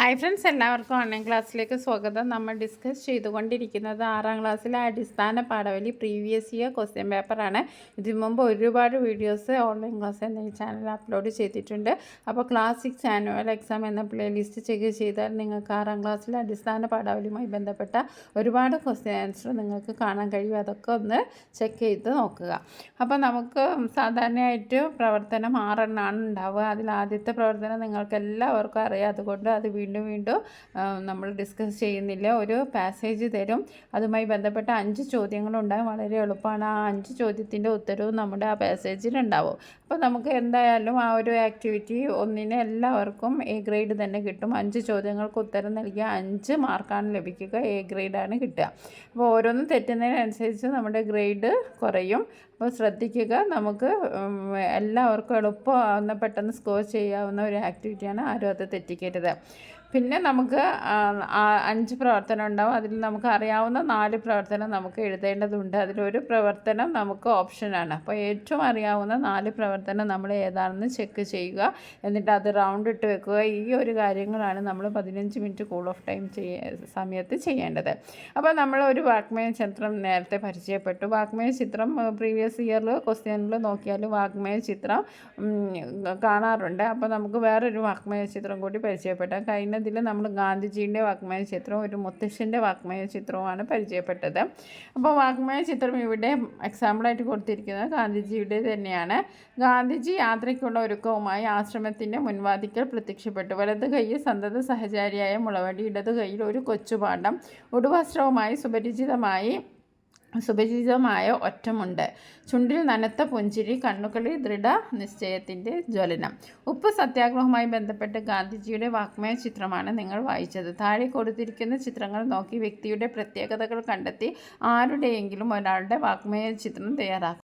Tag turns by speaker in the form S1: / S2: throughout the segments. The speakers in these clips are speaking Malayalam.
S1: ഹായ് ഫ്രണ്ട്സ്, എല്ലാവർക്കും ഓൺലൈൻ ക്ലാസ്സിലേക്ക് സ്വാഗതം. നമ്മൾ ഡിസ്കസ് ചെയ്തുകൊണ്ടിരിക്കുന്നത് 6ാം ക്ലാസ്സിലെ അടിസ്ഥാന പാഠവലി പ്രീവിയസ് ഇയർ ക്വസ്റ്റ്യൻ പേപ്പറാണ്. ഇതിനു മുമ്പ് ഒരുപാട് വീഡിയോസ് ഓൺലൈൻ ക്ലാസ് എന്ന ഈ ചാനൽ അപ്ലോഡ് ചെയ്തിട്ടുണ്ട്. അപ്പോൾ ക്ലാസിക്സ് ആനുവൽ എക്സാം എന്ന പ്ലേലിസ്റ്റ് ചെക്ക് ചെയ്താൽ നിങ്ങൾക്ക് 6ാം ക്ലാസ്സിലെ അടിസ്ഥാന പാഠവലിയുമായി ബന്ധപ്പെട്ട ഒരുപാട് ക്വസ്റ്റ്യൻ ആൻസർ നിങ്ങൾക്ക് കാണാൻ കഴിയും. അതൊക്കെ ഒന്ന് ചെക്ക് ചെയ്ത് നോക്കുക. അപ്പോൾ നമുക്ക് സാധാരണയായിട്ട് പ്രവർത്തനം 6 എണ്ണമാണ് ഉണ്ടാവുക. അതിൽ ആദ്യത്തെ പ്രവർത്തനം നിങ്ങൾക്ക് എല്ലാവർക്കും അറിയാം. അതുകൊണ്ട് അത് വീണ്ടും നമ്മൾ ഡിസ്കസ് ചെയ്യുന്നില്ല. ഒരു പാസേജ് തരും, അതുമായി ബന്ധപ്പെട്ട 5 ചോദ്യങ്ങളുണ്ടാകും. വളരെ എളുപ്പമാണ്. ആ 5 ചോദ്യത്തിൻ്റെ ഉത്തരവും നമ്മുടെ ആ പാസേജിലുണ്ടാവും. അപ്പോൾ നമുക്ക് എന്തായാലും ആ ഒരു ആക്ടിവിറ്റി ഒന്നിന് എല്ലാവർക്കും എ ഗ്രേഡ് തന്നെ കിട്ടും. 5 ചോദ്യങ്ങൾക്ക് ഉത്തരം നൽകിയ 5 മാർക്കാണ് ലഭിക്കുക. എ ഗ്രേഡാണ് കിട്ടുക. അപ്പോൾ ഓരോന്നും തെറ്റുന്നതിനനുസരിച്ച് നമ്മുടെ ഗ്രേഡ് കുറയും. അപ്പോൾ ശ്രദ്ധിക്കുക. നമുക്ക് എല്ലാവർക്കും എളുപ്പമാവുന്ന പെട്ടെന്ന് സ്കോർ ചെയ്യാവുന്ന ഒരു ആക്ടിവിറ്റിയാണ്. ആരും അത് തെറ്റിക്കരുത്. പിന്നെ നമുക്ക് 5 പ്രവർത്തനം ഉണ്ടാവും. അതിൽ നമുക്ക് അറിയാവുന്ന 4 പ്രവർത്തനം നമുക്ക് എഴുതേണ്ടതുണ്ട്. അതിലൊരു പ്രവർത്തനം നമുക്ക് ഓപ്ഷനാണ്. അപ്പോൾ ഏറ്റവും അറിയാവുന്ന 4 പ്രവർത്തനം നമ്മൾ ഏതാണെന്ന് ചെക്ക് ചെയ്യുക. എന്നിട്ട് അത് റൗണ്ട് ഇട്ട് വെക്കുക. ഈ ഒരു കാര്യങ്ങളാണ് നമ്മൾ 15 മിനിറ്റ് കൂൾ ഓഫ് ടൈം സമയത്ത് ചെയ്യേണ്ടത്. അപ്പോൾ നമ്മൾ ഒരു വാഗ്മയ ചിത്രം നേരത്തെ പരിചയപ്പെട്ടു. വാഗ്മയ ചിത്രം പ്രീവിയസ് ഇയറിൽ ക്വസ്റ്റ്യനിൽ നോക്കിയാൽ വാഗ്മയ ചിത്രം കാണാറുണ്ട്. അപ്പോൾ നമുക്ക് വേറൊരു വാഗ്മയ ചിത്രം കൂടി പരിചയപ്പെട്ടാൽ കഴിഞ്ഞതിൽ നമ്മൾ ഗാന്ധിജിയുടെ വാഗ്മയ ചിത്രവും ഒരു മുത്തശ്ശൻ്റെ വാഗ്മയ ചിത്രവുമാണ് പരിചയപ്പെട്ടത്. അപ്പോൾ വാഗ്മയ ചിത്രം ഇവിടെ എക്സാമ്പിളായിട്ട് കൊടുത്തിരിക്കുന്നത് ഗാന്ധിജിയുടെ തന്നെയാണ്. ഗാന്ധിജി യാത്രയ്ക്കുള്ള ഒരുക്കവുമായി ആശ്രമത്തിൻ്റെ മുൻവാതിക്കൽ പ്രത്യക്ഷപ്പെട്ടു. വലത് കൈയിൽ സന്തത സഹചാരിയായ മുളവടി, ഇടത് കൈയിൽ ഒരു കൊച്ചുപാണ്ഡം, ഉടുവസ്ത്രവുമായി സുപരിചിതമായ ഒറ്റമുണ്ട്, ചുണ്ടിൽ നനത്ത പുഞ്ചിരി, കണ്ണുകളിൽ ദൃഢ നിശ്ചയത്തിൻ്റെ ജ്വലനം. ഉപ്പ് സത്യാഗ്രഹവുമായി ബന്ധപ്പെട്ട് ഗാന്ധിജിയുടെ വാഗ്മയ ചിത്രമാണ് നിങ്ങൾ വായിച്ചത്. താഴെ കൊടുത്തിരിക്കുന്ന ചിത്രങ്ങൾ നോക്കി വ്യക്തിയുടെ പ്രത്യേകതകൾ കണ്ടെത്തി ആരുടെയെങ്കിലും ഒരാളുടെ വാഗ്മയ ചിത്രം തയ്യാറാക്കും.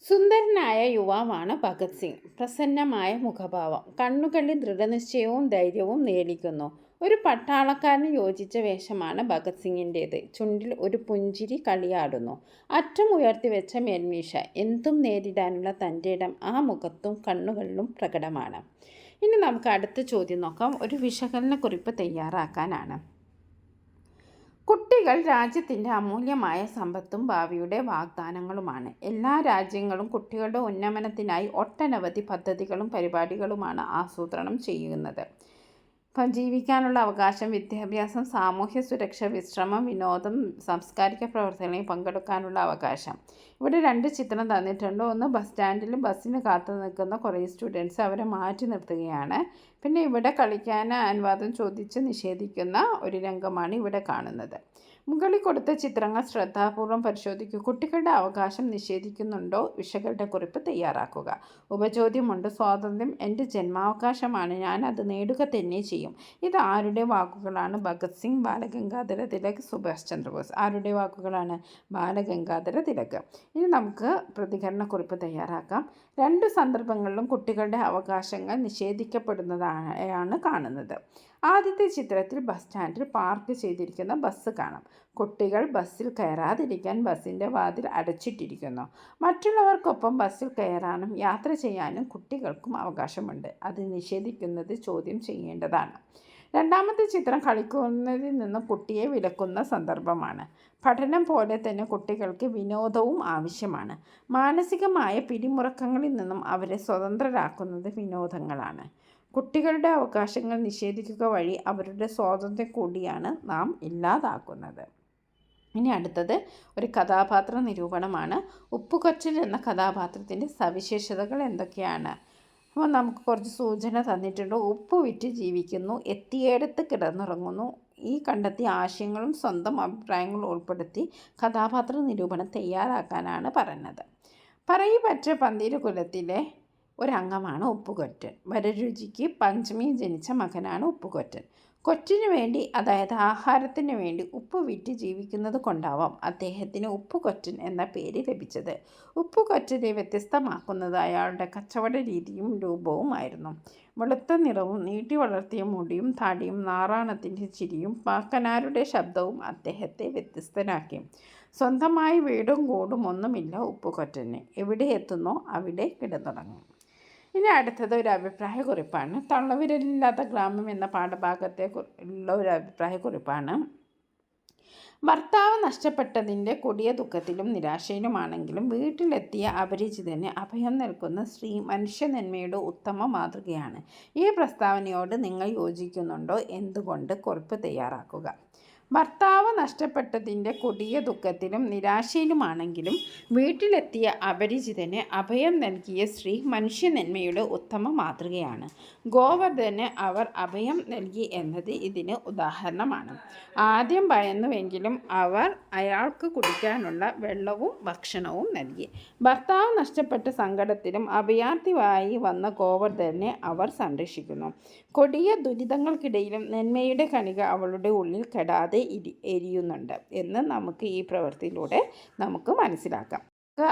S1: സുന്ദരനായ യുവാവാണ് ഭഗത് സിംഗ്. പ്രസന്നമായ മുഖഭാവം, കണ്ണുകളിൽ ദൃഢനിശ്ചയവും ധൈര്യവും നേടിക്കുന്നു. ഒരു പട്ടാളക്കാരന് യോജിച്ച വേഷമാണ് ഭഗത് സിംഗിൻ്റേത്. ചുണ്ടിൽ ഒരു പുഞ്ചിരി കളിയാടുന്നു. അറ്റം ഉയർത്തി വെച്ച മേൽമീശ, എന്തും നേരിടാനുള്ള തൻ്റെ ഇടം ആ മുഖത്തും കണ്ണുകളിലും പ്രകടമാണ്. ഇനി നമുക്ക് അടുത്ത ചോദ്യം നോക്കാം. ഒരു വിശകലനക്കുറിപ്പ് തയ്യാറാക്കാനാണ്. കുട്ടികൾ രാജ്യത്തിൻ്റെ അമൂല്യമായ സമ്പത്തും ഭാവിയുടെ വാഗ്ദാനങ്ങളുമാണ്. എല്ലാ രാജ്യങ്ങളും കുട്ടികളുടെ ഉന്നമനത്തിനായി ഒട്ടനവധി പദ്ധതികളും പരിപാടികളുമാണ് ആസൂത്രണം ചെയ്യുന്നത്. ജീവിക്കാനുള്ള അവകാശം, വിദ്യാഭ്യാസം, സാമൂഹ്യ സുരക്ഷ, വിശ്രമം, വിനോദം, സാംസ്കാരിക പ്രവർത്തനങ്ങളിൽ പങ്കെടുക്കാനുള്ള അവകാശം. ഇവിടെ 2 ചിത്രം തന്നിട്ടുണ്ട്. ഒന്ന് ബസ് സ്റ്റാൻഡിൽ ബസ്സിന് കാത്തു നിൽക്കുന്ന കുറേ സ്റ്റുഡൻസ്, അവരെ മാറ്റി നിർത്തുകയാണ്. പിന്നെ ഇവിടെ കളിക്കാൻ അനുവാദം ചോദിച്ച് നിഷേധിക്കുന്ന ഒരു രംഗമാണ് ഇവിടെ കാണുന്നത്. മുകളിൽ കൊടുത്ത ചിത്രങ്ങൾ ശ്രദ്ധാപൂർവം പരിശോധിക്കൂ. കുട്ടികളുടെ അവകാശം നിഷേധിക്കുന്നുണ്ടോ? വിശകലനക്കുറിപ്പ് തയ്യാറാക്കുക. ഉപചോദ്യമുണ്ട്. സ്വാതന്ത്ര്യം എൻ്റെ ജന്മാവകാശമാണ്, ഞാൻ അത് നേടുക തന്നെ ചെയ്യും. ഇത് ആരുടെ വാക്കുകളാണ്? ഭഗത് സിംഗ്, ബാലഗംഗാധര തിലക്, സുഭാഷ് ചന്ദ്രബോസ്. ആരുടെ വാക്കുകളാണ്? ബാലഗംഗാധര തിലക്. ഇനി നമുക്ക് പ്രതികരണക്കുറിപ്പ് തയ്യാറാക്കാം. 2 സന്ദർഭങ്ങളിലും കുട്ടികളുടെ അവകാശങ്ങൾ നിഷേധിക്കപ്പെടുന്നതാണ് കാണുന്നത്. ആദ്യത്തെ ചിത്രത്തിൽ ബസ് സ്റ്റാൻഡിൽ പാർക്ക് ചെയ്തിരിക്കുന്ന ബസ് കാണാം. കുട്ടികൾ ബസ്സിൽ കയറാതിരിക്കാൻ ബസ്സിൻ്റെ വാതിൽ അടച്ചിട്ടിരിക്കുന്നു. മറ്റുള്ളവർക്കൊപ്പം ബസ്സിൽ കയറാനും യാത്ര ചെയ്യാനും കുട്ടികൾക്കും അവകാശമുണ്ട്. അത് നിഷേധിക്കുന്നത് ചോദ്യം ചെയ്യേണ്ടതാണ്. രണ്ടാമത്തെ ചിത്രം കളിക്കുന്നതിൽ നിന്ന് കുട്ടിയെ വിലക്കുന്ന സന്ദർഭമാണ്. പഠനം പോലെ തന്നെ കുട്ടികൾക്ക് വിനോദവും ആവശ്യമാണ്. മാനസികമായ പിരിമുറുക്കങ്ങളിൽ നിന്നും അവരെ സ്വതന്ത്രരാക്കുന്നത് വിനോദങ്ങളാണ്. കുട്ടികളുടെ അവകാശങ്ങൾ നിഷേധിക്കുക വഴി അവരുടെ സ്വാതന്ത്ര്യം കൂടിയാണ് നാം ഇല്ലാതാക്കുന്നത്. ഇനി അടുത്തത് ഒരു കഥാപാത്ര നിരൂപണമാണ്. ഉപ്പുകൊച്ചൻ എന്ന കഥാപാത്രത്തിൻ്റെ സവിശേഷതകൾ എന്തൊക്കെയാണ്? അപ്പോൾ നമുക്ക് കുറച്ച് സൂചന തന്നിട്ടുണ്ട്. ഉപ്പ് വിറ്റ് ജീവിക്കുന്നു, എത്തിയേടത്ത് കിടന്നുറങ്ങുന്നു. ഈ കണ്ടെത്തിയ ആശയങ്ങളും സ്വന്തം അഭിപ്രായങ്ങളും ഉൾപ്പെടുത്തി കഥാപാത്ര നിരൂപണം തയ്യാറാക്കാനാണ് പറഞ്ഞത്. പറയിപ്പറ്റ പന്തീരുകുലത്തിലെ ഒരംഗമാണ് ഉപ്പുകൊറ്റൻ. വരരുചിക്ക് പഞ്ചമി ജനിച്ച മകനാണ് ഉപ്പുകൊറ്റൻ. കൊറ്റിനു വേണ്ടി, അതായത് ആഹാരത്തിന് വേണ്ടി ഉപ്പ് വിറ്റ് ജീവിക്കുന്നത് കൊണ്ടാവാം അദ്ദേഹത്തിന് ഉപ്പുകൊറ്റൻ എന്ന പേര് ലഭിച്ചത്. ഉപ്പുകൊറ്റനെ വ്യത്യസ്തമാക്കുന്നത് അയാളുടെ കച്ചവട രീതിയും രൂപവുമായിരുന്നു. വെളുത്ത നിറവും നീട്ടി വളർത്തിയ മുടിയും താടിയും നാറാണത്തിൻ്റെ ചിരിയും പാക്കനാരുടെ ശബ്ദവും അദ്ദേഹത്തെ വ്യത്യസ്തനാക്കി. സ്വന്തമായി വീടും കൂടും ഒന്നുമില്ല ഉപ്പുകൊറ്റന്. എവിടെ എത്തുന്നോ അവിടെ കിടന്നുറങ്ങും. ഇനി അടുത്തത് ഒരു അഭിപ്രായക്കുറിപ്പാണ്. തള്ളവിരലില്ലാത്ത ഗ്രാമം എന്ന പാഠഭാഗത്തെ ഉള്ള ഒരു അഭിപ്രായക്കുറിപ്പാണ്. ഭർത്താവ് നഷ്ടപ്പെട്ടതിൻ്റെ കൊടിയ ദുഃഖത്തിലും നിരാശയിലുമാണെങ്കിലും വീട്ടിലെത്തിയ അപരിചിതന് അഭയം നൽകുന്ന സ്ത്രീ മനുഷ്യനന്മയുടെ ഉത്തമ മാതൃകയാണ്. ഈ പ്രസ്താവനയോട് നിങ്ങൾ യോജിക്കുന്നുണ്ടോ? എന്തുകൊണ്ട്? കുറിപ്പ് തയ്യാറാക്കുക. ഭർത്താവ് നഷ്ടപ്പെട്ടതിൻ്റെ കൊടിയ ദുഃഖത്തിലും നിരാശയിലുമാണെങ്കിലും വീട്ടിലെത്തിയ അപരിചിതന് അഭയം നൽകിയ സ്ത്രീ മനുഷ്യനന്മയുടെ ഉത്തമ മാതൃകയാണ്. ഗോവർദ്ധന് അവർ അഭയം നൽകി എന്നത് ഇതിന് ഉദാഹരണമാണ്. ആദ്യം ഭയന്നുവെങ്കിലും അവർ അയാൾക്ക് കുടിക്കാനുള്ള വെള്ളവും ഭക്ഷണവും നൽകി. ഭർത്താവ് നഷ്ടപ്പെട്ട സങ്കടത്തിലും അഭയാർത്ഥിയായി വന്ന ഗോവർദ്ധനെ അവർ സംരക്ഷിക്കുന്നു. കൊടിയ ദുരിതങ്ങൾക്കിടയിലും നന്മയുടെ കണിക അവളുടെ ഉള്ളിൽ കെടാതെ എരിയുന്നുണ്ട് എന്ന് നമുക്ക് ഈ പ്രവൃത്തിയിലൂടെ നമുക്ക് മനസ്സിലാക്കാം.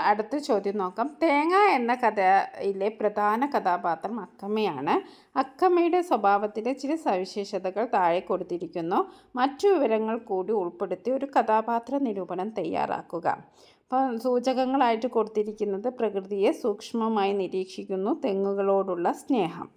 S1: അടുത്ത ചോദ്യം നോക്കാം. തേങ്ങ എന്ന കഥയിലെ പ്രധാന കഥാപാത്രം അക്കമ്മയാണ്. അക്കമ്മയുടെ സ്വഭാവത്തിലെ ചില സവിശേഷതകൾ താഴെ കൊടുത്തിരിക്കുന്നു. മറ്റു വിവരങ്ങൾ കൂടി ഉൾപ്പെടുത്തി ഒരു കഥാപാത്ര നിരൂപണം തയ്യാറാക്കുക. അപ്പോൾ സൂചകങ്ങളായിട്ട് കൊടുത്തിരിക്കുന്നത് പ്രകൃതിയെ സൂക്ഷ്മമായി നിരീക്ഷിക്കുന്നു, തെങ്ങുകളോടുള്ള സ്നേഹം.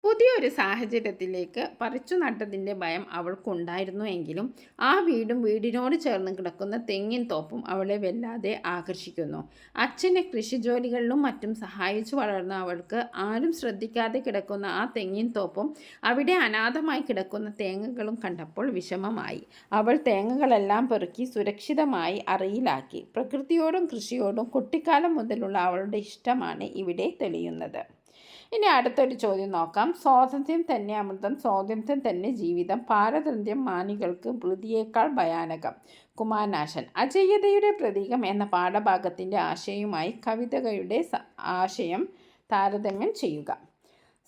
S1: പുതിയൊരു സാഹചര്യത്തിലേക്ക് പറിച്ചു നട്ടതിൻ്റെ ഭയം അവൾക്കുണ്ടായിരുന്നു എങ്കിലും ആ വീടും വീടിനോട് ചേർന്ന് കിടക്കുന്ന തെങ്ങിൻ തോപ്പും അവളെ വല്ലാതെ ആകർഷിക്കുന്നു. അച്ഛനെ കൃഷിജോലികളിലും മറ്റും സഹായിച്ചു വളർന്ന അവൾക്ക് ആരും ശ്രദ്ധിക്കാതെ കിടക്കുന്ന ആ തെങ്ങിൻ തോപ്പും അവിടെ അനാഥമായി കിടക്കുന്ന തേങ്ങകളും കണ്ടപ്പോൾ വിഷമമായി. അവൾ തേങ്ങകളെല്ലാം പെറുക്കി സുരക്ഷിതമായി അറയിലാക്കി. പ്രകൃതിയോടും കൃഷിയോടും കുട്ടിക്കാലം മുതലുള്ള അവളുടെ ഇഷ്ടമാണ് ഇവിടെ തെളിയുന്നത്. ഇനി അടുത്തൊരു ചോദ്യം നോക്കാം. സ്വാതന്ത്ര്യം തന്നെ അമൃതം, സ്വാതന്ത്ര്യം തന്നെ ജീവിതം, പാരതന്ത്ര്യം മാനികൾക്ക് മൃതിയേക്കാൾ ഭയാനകം. കുമാരനാശാൻ. അജയ്യതയുടെ പ്രതീകം എന്ന പാഠഭാഗത്തിൻ്റെ ആശയവുമായി കവിതയുടെ ആശയം താരതമ്യം ചെയ്യുക.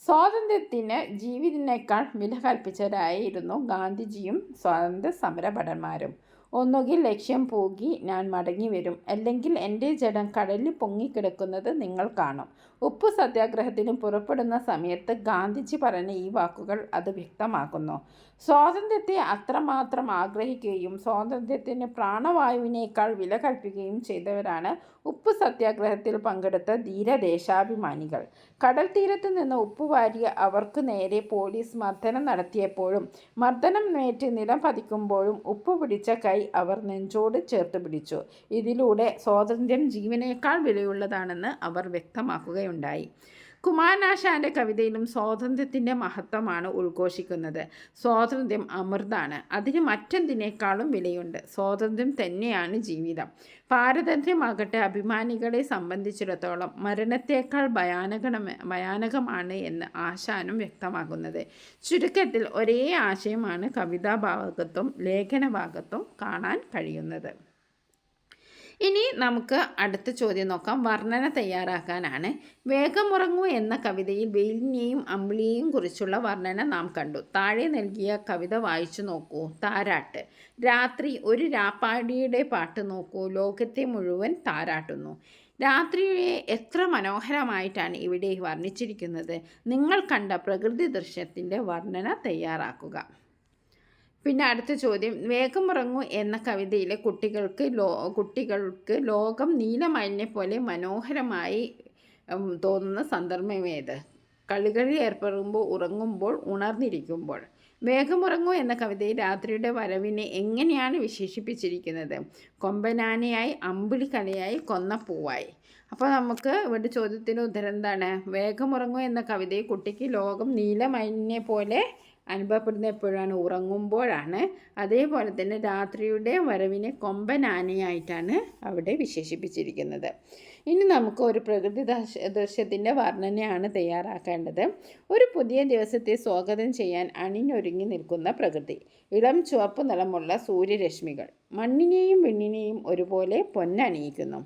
S1: സ്വാതന്ത്ര്യത്തിന് ജീവിതത്തിനേക്കാൾ വില കൽപ്പിച്ചവരായിരുന്നു ഗാന്ധിജിയും സ്വാതന്ത്ര്യ സമരഭടന്മാരും. ഒന്നുകിൽ ലക്ഷ്യം പോകി ഞാൻ മടങ്ങി വരും, അല്ലെങ്കിൽ എൻ്റെ ജഡം കടലിൽ പൊങ്ങിക്കിടക്കുന്നത് നിങ്ങൾ കാണും. ഉപ്പു സത്യാഗ്രഹത്തിന് പുറപ്പെടുന്ന സമയത്ത് ഗാന്ധിജി പറഞ്ഞ ഈ വാക്കുകൾ അത് വ്യക്തമാക്കുന്നു. സ്വാതന്ത്ര്യത്തെ അത്രമാത്രം ആഗ്രഹിക്കുകയും സ്വാതന്ത്ര്യത്തിന് പ്രാണവായുവിനേക്കാൾ വില കൽപ്പിക്കുകയും ചെയ്തവരാണ് ഉപ്പു സത്യാഗ്രഹത്തിൽ പങ്കെടുത്ത ധീരദേശാഭിമാനികൾ. കടൽ തീരത്ത് നിന്ന് ഉപ്പ് വാരിയ അവർക്ക് നേരെ പോലീസ് മർദ്ദനം നടത്തിയപ്പോഴും മർദ്ദനം നേറ്റ് നിലം പതിക്കുമ്പോഴും ഉപ്പ് പിടിച്ച കൈ അവർ നെഞ്ചോട് ചേർത്ത് പിടിച്ചു. ഇതിലൂടെ സ്വാതന്ത്ര്യം ജീവനേക്കാൾ വിലയുള്ളതാണെന്ന് അവർ വ്യക്തമാക്കുകയുണ്ടായി. കുമാരനാശാൻ്റെ കവിതയിലും സ്വാതന്ത്ര്യത്തിൻ്റെ മഹത്വമാണ് ഉദ്ഘോഷിക്കുന്നത്. സ്വാതന്ത്ര്യം അമൃതാണ്, അതിന് മറ്റെന്തിനേക്കാളും വിലയുണ്ട്. സ്വാതന്ത്ര്യം തന്നെയാണ് ജീവിതം. പാരതന്ത്ര്യമാകട്ടെ അഭിമാനികളെ സംബന്ധിച്ചിടത്തോളം മരണത്തേക്കാൾ ഭയാനകമാണ് എന്ന് ആശാനും വ്യക്തമാക്കുന്നത്. ചുരുക്കത്തിൽ ഒരേ ആശയമാണ് കവിതാഭാഗത്തും ലേഖനഭാഗത്തും കാണാൻ കഴിയുന്നത്. ഇനി നമുക്ക് അടുത്ത ചോദ്യം നോക്കാം. വർണ്ണന തയ്യാറാക്കാനാണ്. വേഗമുറങ്ങൂ എന്ന കവിതയിൽ വെയിലിനെയും അമ്പിളിയെയും കുറിച്ചുള്ള വർണ്ണന നാം കണ്ടു. താഴെ നൽകിയ കവിത വായിച്ചു നോക്കൂ. താരാട്ട്. രാത്രി ഒരു രാപ്പാടിയുടെ പാട്ട് നോക്കൂ, ലോകത്തെ മുഴുവൻ താരാട്ടുന്നു. രാത്രിയെ എത്ര മനോഹരമായിട്ടാണ് ഇവിടെ വർണ്ണിച്ചിരിക്കുന്നത്. നിങ്ങൾ കണ്ട പ്രകൃതി ദൃശ്യത്തിൻ്റെ വർണ്ണന തയ്യാറാക്കുക. പിന്നെ അടുത്ത ചോദ്യം. വേഗമുറങ്ങൂ എന്ന കവിതയിലെ കുട്ടികൾക്ക് ലോകം നീലമയിലിനെ പോലെ മനോഹരമായി തോന്നുന്ന സന്ദർഭമേത്? കളികളിൽ ഏർപ്പെടുമ്പോൾ, ഉറങ്ങുമ്പോൾ, ഉണർന്നിരിക്കുമ്പോൾ. വേഗമുറങ്ങൂ എന്ന കവിതയിൽ രാത്രിയുടെ വരവിനെ എങ്ങനെയാണ് വിശേഷിപ്പിച്ചിരിക്കുന്നത്? കൊമ്പനാനയായി, അമ്പിളിക്കലയായി, കൊന്നപ്പൂവായി. അപ്പോൾ നമുക്ക് ഇവിടെ ചോദ്യത്തിന് ഉത്തരം എന്താണ്? വേഗമുറങ്ങൂ എന്ന കവിതയിൽ കുട്ടിക്ക് ലോകം നീലമയിലിനെ പോലെ അനുഭവപ്പെടുന്ന എപ്പോഴാണ്? ഉറങ്ങുമ്പോഴാണ്. അതേപോലെ തന്നെ രാത്രിയുടെ വരവിനെ കൊമ്പനാനയായിട്ടാണ് അവിടെ വിശേഷിപ്പിച്ചിരിക്കുന്നത്. ഇനി നമുക്ക് ഒരു പ്രകൃതി ദൃശ്യത്തിൻ്റെ വർണ്ണനയാണ് തയ്യാറാക്കേണ്ടത്. ഒരു പുതിയ ദിവസത്തെ സ്വാഗതം ചെയ്യാൻ അണിഞ്ഞൊരുങ്ങി നിൽക്കുന്ന പ്രകൃതി. ഇളം ചുവപ്പ് നിറമുള്ള സൂര്യരശ്മികൾ മണ്ണിനെയും വിണ്ണിനെയും ഒരുപോലെ പൊന്നണിയിക്കുന്നു.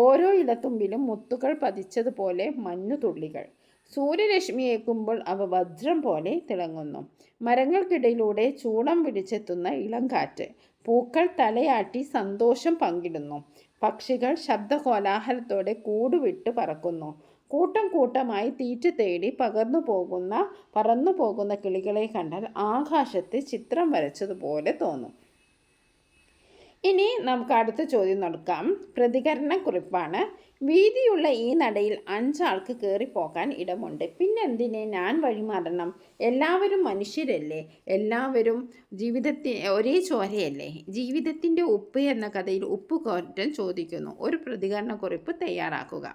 S1: ഓരോ ഇലത്തുമ്പിലും മുത്തുകൾ പതിച്ചതുപോലെ മഞ്ഞുതുള്ളികൾ. സൂര്യരശ്മിയേക്കുമ്പോൾ അവ വജ്രം പോലെ തിളങ്ങുന്നു. മരങ്ങൾക്കിടയിലൂടെ ചൂളം പിടിച്ചെത്തുന്ന ഇളം കാറ്റ്. പൂക്കൾ തലയാട്ടി സന്തോഷം പങ്കിടുന്നു. പക്ഷികൾ ശബ്ദകോലാഹലത്തോടെ കൂടുവിട്ട് പറക്കുന്നു. കൂട്ടം കൂട്ടമായി തീറ്റ തേടി പറന്നു പോകുന്ന കിളികളെ കണ്ടാൽ ആകാശത്ത് ചിത്രം വരച്ചതുപോലെ തോന്നും. ഇനി നമുക്ക് അടുത്ത ചോദ്യം നോക്കാം. പ്രതികരണക്കുറിപ്പാണ്. വീതിയുള്ള ഈ നടയിൽ 5 ആൾക്ക് കയറിപ്പോകാൻ ഇടമുണ്ട്. പിന്നെന്തിന് ഞാൻ വഴിമാറണം? എല്ലാവരും മനുഷ്യരല്ലേ? എല്ലാവരും ഒരേ ചോരയല്ലേ? ജീവിതത്തിൻ്റെ ഉപ്പ് എന്ന കഥയിൽ ഉപ്പുകോറ്റൻ ചോദിക്കുന്നു. ഒരു പ്രതികരണക്കുറിപ്പ് തയ്യാറാക്കുക.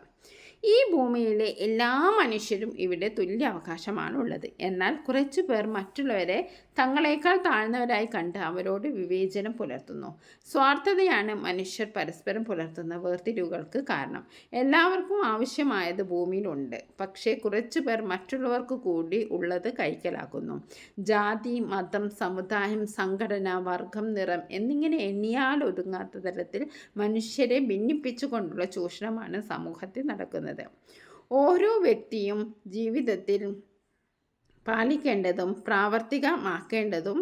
S1: ഈ ഭൂമിയിലെ എല്ലാ മനുഷ്യരും ഇവിടെ തുല്യ അവകാശമാണുള്ളത്. എന്നാൽ കുറച്ചു പേർ മറ്റുള്ളവരെ തങ്ങളെക്കാൾ താഴ്ന്നവരായി കണ്ട് അവരോട് വിവേചനം പുലർത്തുന്നു. സ്വാർത്ഥതയാണ് മനുഷ്യർ പരസ്പരം പുലർത്തുന്ന വേർതിരിവുകൾക്ക് കാരണം. എല്ലാവർക്കും ആവശ്യമായത് ഭൂമിയിലുണ്ട്. പക്ഷേ കുറച്ചു പേർ മറ്റുള്ളവർക്ക് കൂടി ഉള്ളത് കൈക്കലാക്കുന്നു. ജാതി, മതം, സമുദായം, സംഘടന, വർഗം, നിറം എന്നിങ്ങനെ എണ്ണിയാൽ ഒതുങ്ങാത്ത തരത്തിൽ മനുഷ്യരെ ഭിന്നിപ്പിച്ചുകൊണ്ടുള്ള ചൂഷണമാണ് സമൂഹത്തിൽ നടക്കുന്നത്. ഓരോ വ്യക്തിയും ജീവിതത്തിൽ പാലിക്കേണ്ടതും പ്രാവർത്തികമാക്കേണ്ടതും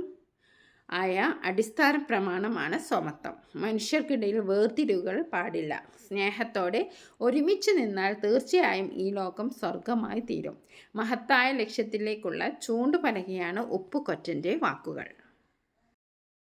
S1: ആയ അടിസ്ഥാന പ്രമാണമാണ് സമത്വം. മനുഷ്യർക്കിടയിൽ വേർതിരിവുകൾ പാടില്ല. സ്നേഹത്തോടെ ഒരുമിച്ച് നിന്നാൽ തീർച്ചയായും ഈ ലോകം സ്വർഗമായി തീരും. മഹത്തായ ലക്ഷ്യത്തിലേക്കുള്ള ചൂണ്ടുപലകയാണ് ഉപ്പുകൊറ്റൻ്റെ വാക്കുകൾ.